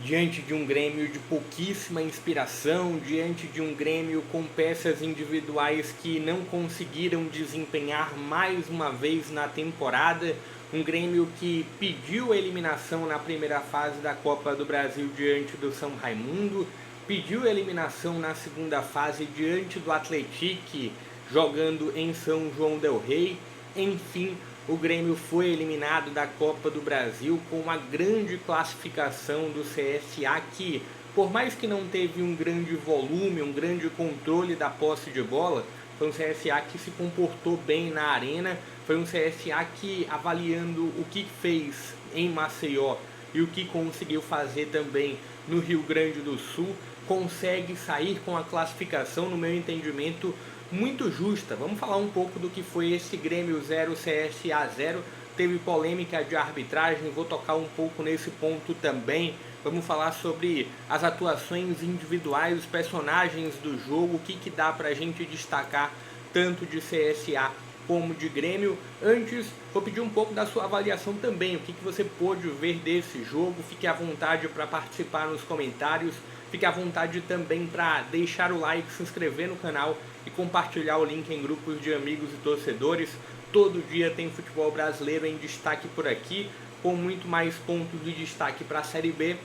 diante de um Grêmio de pouquíssima inspiração, diante de um Grêmio com peças individuais que não conseguiram desempenhar mais uma vez na temporada, um Grêmio que pediu a eliminação na primeira fase da Copa do Brasil diante do São Raimundo, pediu a eliminação na segunda fase diante do Atlético, jogando em São João del Rei. Enfim, o Grêmio foi eliminado da Copa do Brasil com uma grande classificação do CSA, que por mais que não teve um grande volume, um grande controle da posse de bola, foi um CSA que se comportou bem na arena, foi um CSA que, avaliando o que fez em Maceió e o que conseguiu fazer também no Rio Grande do Sul, consegue sair com a classificação, no meu entendimento, muito justa. Vamos falar um pouco do que foi esse Grêmio 0, CSA 0. Teve polêmica de arbitragem, vou tocar um pouco nesse ponto também. Vamos falar sobre as atuações individuais, os personagens do jogo, o que dá pra gente destacar tanto de CSA como de Grêmio. Antes, vou pedir um pouco da sua avaliação também, o que você pôde ver desse jogo. Fique à vontade para participar nos comentários, fique à vontade também para deixar o like, se inscrever no canal e compartilhar o link em grupos de amigos e torcedores. Todo dia tem futebol brasileiro em destaque por aqui, com muito mais pontos de destaque para a Série B,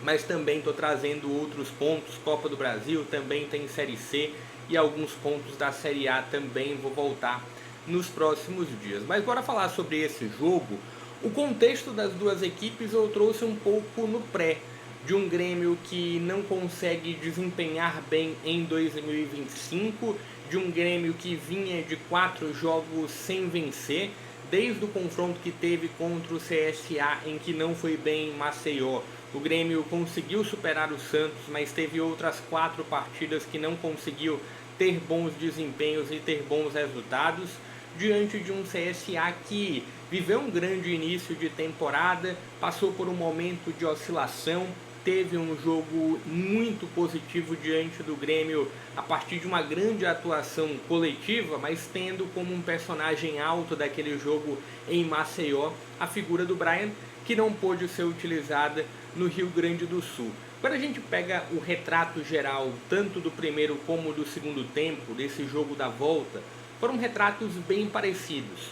mas também estou trazendo outros pontos. Copa do Brasil, também tem Série C e alguns pontos da Série A também vou voltar nos próximos dias. Mas bora falar sobre esse jogo. O contexto das duas equipes eu trouxe um pouco no pré, de um Grêmio que não consegue desempenhar bem em 2025, de um Grêmio que vinha de 4 jogos sem vencer, desde o confronto que teve contra o CSA, em que não foi bem em Maceió. O Grêmio conseguiu superar o Santos, mas teve outras 4 partidas que não conseguiu ter bons desempenhos e ter bons resultados, diante de um CSA que viveu um grande início de temporada, passou por um momento de oscilação, teve um jogo muito positivo diante do Grêmio a partir de uma grande atuação coletiva, mas tendo como um personagem alto daquele jogo em Maceió a figura do Brian, que não pôde ser utilizada no Rio Grande do Sul. Quando a gente pega o retrato geral, tanto do primeiro como do segundo tempo, desse jogo da volta, foram retratos bem parecidos.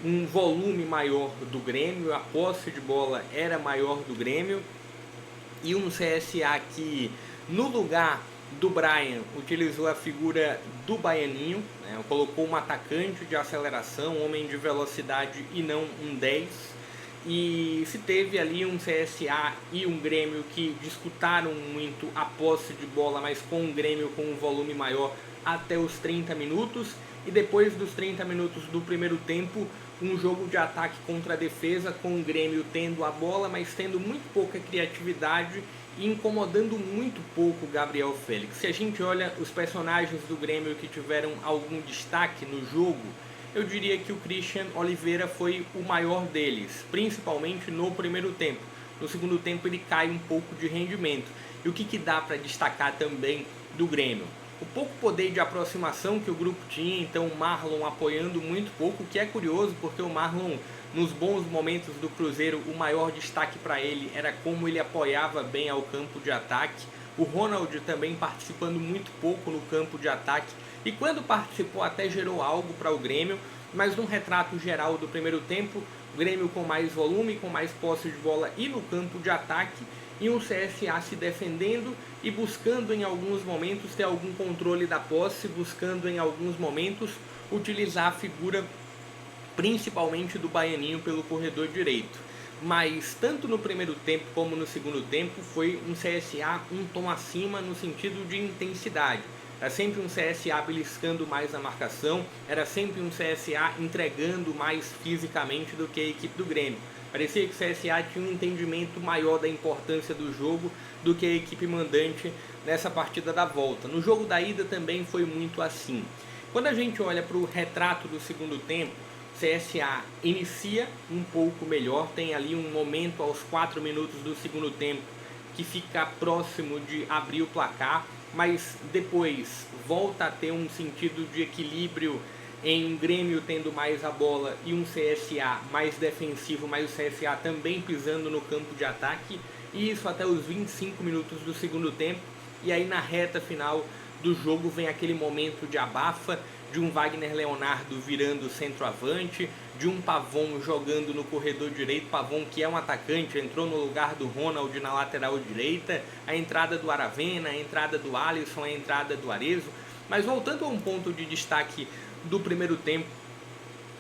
Um volume maior do Grêmio, a posse de bola era maior do Grêmio, e um CSA que, no lugar do Brian, utilizou a figura do Baianinho, né? Colocou um atacante de aceleração, um homem de velocidade e não um 10. E se teve ali um CSA e um Grêmio que disputaram muito a posse de bola, mas com um Grêmio com um volume maior até os 30 minutos. E depois dos 30 minutos do primeiro tempo, um jogo de ataque contra a defesa, com o Grêmio tendo a bola, mas tendo muito pouca criatividade e incomodando muito pouco o Gabriel Félix. Se a gente olha os personagens do Grêmio que tiveram algum destaque no jogo, eu diria que o Christian Oliveira foi o maior deles, principalmente no primeiro tempo. No segundo tempo ele cai um pouco de rendimento. E o que dá para destacar também do Grêmio? O pouco poder de aproximação que o grupo tinha, então o Marlon apoiando muito pouco, o que é curioso porque o Marlon, nos bons momentos do Cruzeiro, o maior destaque para ele era como ele apoiava bem ao campo de ataque. O Ronald também participando muito pouco no campo de ataque, e quando participou até gerou algo para o Grêmio, mas num retrato geral do primeiro tempo, o Grêmio com mais volume, com mais posse de bola e no campo de ataque, e um CSA se defendendo e buscando em alguns momentos ter algum controle da posse, buscando em alguns momentos utilizar a figura principalmente do Baianinho pelo corredor direito. Mas tanto no primeiro tempo como no segundo tempo foi um CSA um tom acima no sentido de intensidade. Era sempre um CSA beliscando mais a marcação, era sempre um CSA entregando mais fisicamente do que a equipe do Grêmio. Parecia que o CSA tinha um entendimento maior da importância do jogo do que a equipe mandante nessa partida da volta. No jogo da ida também foi muito assim. Quando a gente olha para o retrato do segundo tempo, o CSA inicia um pouco melhor, tem ali um momento aos 4 minutos do segundo tempo que fica próximo de abrir o placar, mas depois volta a ter um sentido de equilíbrio em um Grêmio tendo mais a bola e um CSA mais defensivo, mas o CSA também pisando no campo de ataque, e isso até os 25 minutos do segundo tempo. E aí na reta final do jogo vem aquele momento de abafa, de um Wagner Leonardo virando centroavante, de um Pavon jogando no corredor direito, Pavon que é um atacante, entrou no lugar do Ronald na lateral direita, a entrada do Aravena, a entrada do Alisson, a entrada do Arezzo. Mas voltando a um ponto de destaque do primeiro tempo,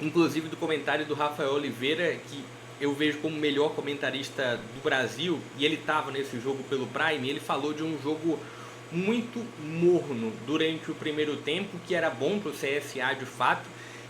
inclusive do comentário do Rafael Oliveira, que eu vejo como o melhor comentarista do Brasil, e ele estava nesse jogo pelo Prime, ele falou de um jogo muito morno durante o primeiro tempo, que era bom para o CSA de fato,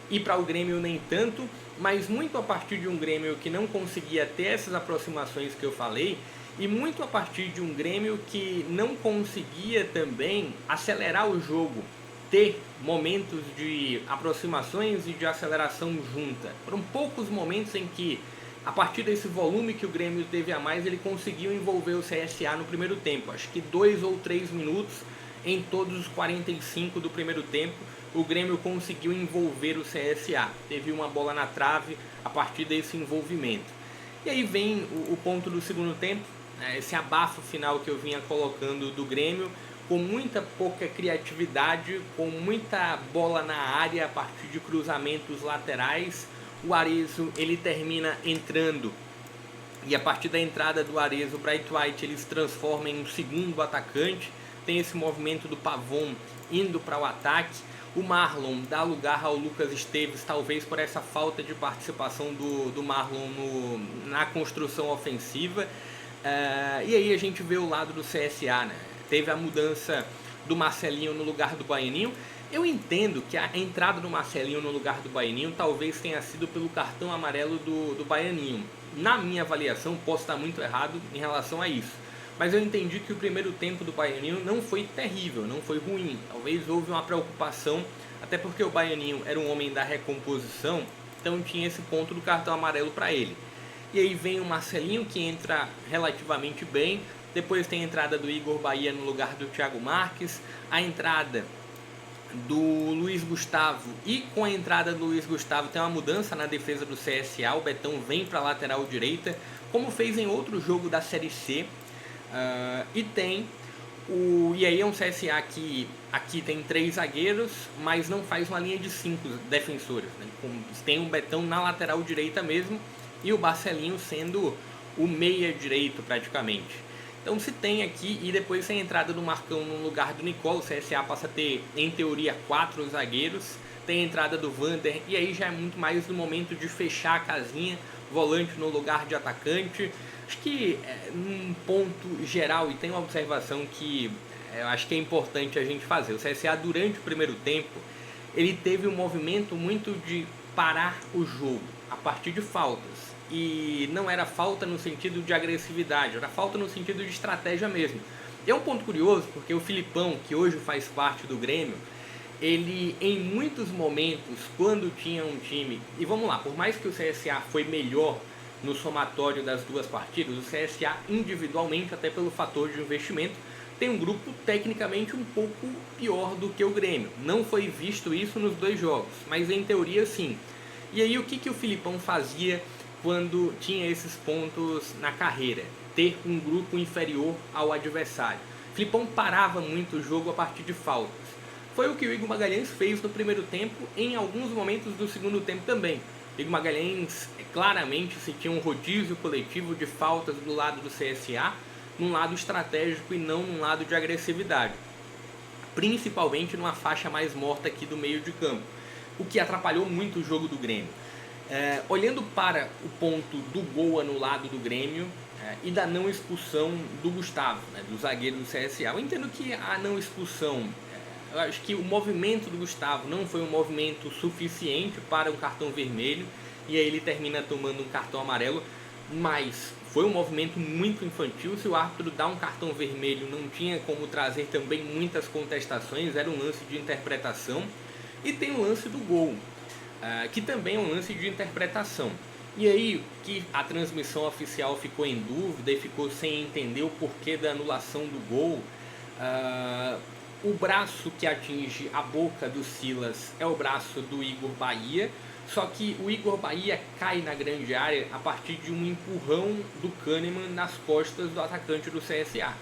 e para o Grêmio nem tanto, mas muito a partir de um Grêmio que não conseguia ter essas aproximações que eu falei, e muito a partir de um Grêmio que não conseguia também acelerar o jogo, ter momentos de aproximações e de aceleração junta. Foram poucos momentos em que, a partir desse volume que o Grêmio teve a mais, ele conseguiu envolver o CSA no primeiro tempo. Acho que 2 ou 3 minutos em todos os 45 do primeiro tempo, o Grêmio conseguiu envolver o CSA. Teve uma bola na trave a partir desse envolvimento. E aí vem o ponto do segundo tempo, esse abafo final que eu vinha colocando do Grêmio, com muita pouca criatividade, com muita bola na área a partir de cruzamentos laterais. O Arezzo ele termina entrando, e a partir da entrada do Arezzo, o Bright White ele se transforma em um segundo atacante. Tem esse movimento do Pavon indo para o ataque. O Marlon dá lugar ao Lucas Esteves, talvez por essa falta de participação do Marlon na construção ofensiva. E aí a gente vê o lado do CSA, né? Teve a mudança do Marcelinho no lugar do Baianinho. Eu entendo que a entrada do Marcelinho no lugar do Baianinho talvez tenha sido pelo cartão amarelo do Baianinho. Na minha avaliação, posso estar muito errado em relação a isso, mas eu entendi que o primeiro tempo do Baianinho não foi terrível, não foi ruim. Talvez houve uma preocupação, até porque o Baianinho era um homem da recomposição, então tinha esse ponto do cartão amarelo para ele. E aí vem o Marcelinho, que entra relativamente bem. Depois tem a entrada do Igor Bahia no lugar do Thiago Marques, a entrada do Luiz Gustavo, e com a entrada do Luiz Gustavo tem uma mudança na defesa do CSA. O Betão vem para a lateral direita, como fez em outro jogo da Série C. E aí é um CSA que aqui tem 3 zagueiros, mas não faz uma linha de 5 defensores, né? Tem um Betão na lateral direita mesmo, e o Barcelinho sendo o meia direito praticamente. Então se tem aqui, e depois tem a entrada do Marcão no lugar do Nicola, o CSA passa a ter, em teoria, 4 zagueiros. Tem a entrada do Vander, e aí já é muito mais no momento de fechar a casinha, volante no lugar de atacante. Acho que, num ponto geral, e tem uma observação que eu acho que é importante a gente fazer. O CSA, durante o primeiro tempo, ele teve um movimento muito de parar o jogo, a partir de faltas. E não era falta no sentido de agressividade, era falta no sentido de estratégia mesmo. E é um ponto curioso, porque o Filipão, que hoje faz parte do Grêmio, ele em muitos momentos, quando tinha um time, e vamos lá, por mais que o CSA foi melhor no somatório das duas partidas, o CSA individualmente, até pelo fator de investimento, tem um grupo tecnicamente um pouco pior do que o Grêmio. Não foi visto isso nos 2 jogos, mas em teoria sim. E aí o que o Filipão fazia quando tinha esses pontos na carreira? Ter um grupo inferior ao adversário. Filipão parava muito o jogo a partir de faltas. Foi o que o Igor Magalhães fez no primeiro tempo, em alguns momentos do segundo tempo também. O Igor Magalhães claramente sentia um rodízio coletivo de faltas do lado do CSA, num lado estratégico e não num lado de agressividade, principalmente numa faixa mais morta aqui do meio de campo, o que atrapalhou muito o jogo do Grêmio. Olhando para o ponto do gol anulado do Grêmio e da não expulsão do Gustavo, né, do zagueiro do CSA, eu entendo que a não expulsão, eu acho que o movimento do Gustavo não foi um movimento suficiente para um cartão vermelho, e aí ele termina tomando um cartão amarelo, mas foi um movimento muito infantil. Se o árbitro dá um cartão vermelho, não tinha como trazer também muitas contestações, era um lance de interpretação. E tem o lance do gol, que também é um lance de interpretação. E aí que a transmissão oficial ficou em dúvida e ficou sem entender o porquê da anulação do gol. O braço que atinge a boca do Silas é o braço do Igor Bahia, Só que o Igor Bahia cai na grande área a partir de um empurrão do Kahneman nas costas do atacante do CSA.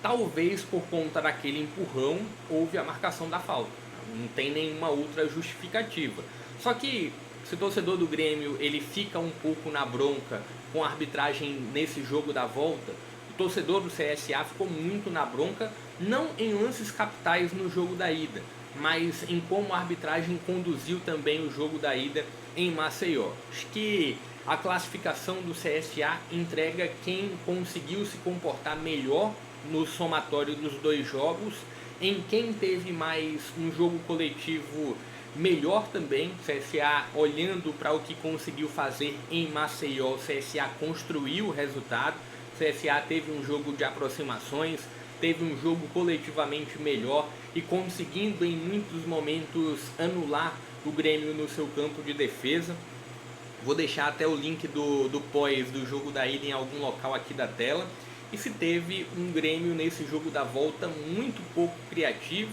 Talvez por conta daquele empurrão houve a marcação da falta. Não tem nenhuma outra justificativa. Só que se o torcedor do Grêmio ele fica um pouco na bronca com a arbitragem nesse jogo da volta, o torcedor do CSA ficou muito na bronca, não em lances capitais no jogo da ida, mas em como a arbitragem conduziu também o jogo da ida em Maceió. Acho que a classificação do CSA entrega quem conseguiu se comportar melhor no somatório dos dois jogos, em quem teve mais um jogo coletivo melhor também. O CSA, olhando para o que conseguiu fazer em Maceió, o CSA construiu o resultado. O CSA teve um jogo de aproximações, teve um jogo coletivamente melhor e conseguindo em muitos momentos anular o Grêmio no seu campo de defesa. Vou deixar até o link do pós do jogo da ida em algum local aqui da tela. E se teve um Grêmio nesse jogo da volta muito pouco criativo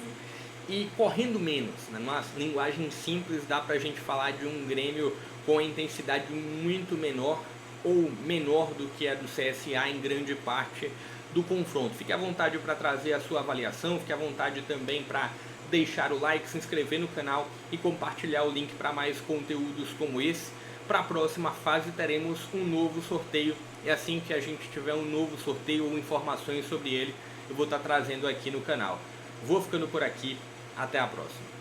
e correndo menos. Numa linguagem simples dá pra gente falar de um Grêmio com a intensidade muito menor ou menor do que a do CSA em grande parte do confronto. Fique à vontade para trazer a sua avaliação, fique à vontade também para deixar o like, se inscrever no canal e compartilhar o link para mais conteúdos como esse. Para a próxima fase teremos um novo sorteio e assim que a gente tiver um novo sorteio ou informações sobre ele, eu vou estar trazendo aqui no canal. Vou ficando por aqui, até a próxima.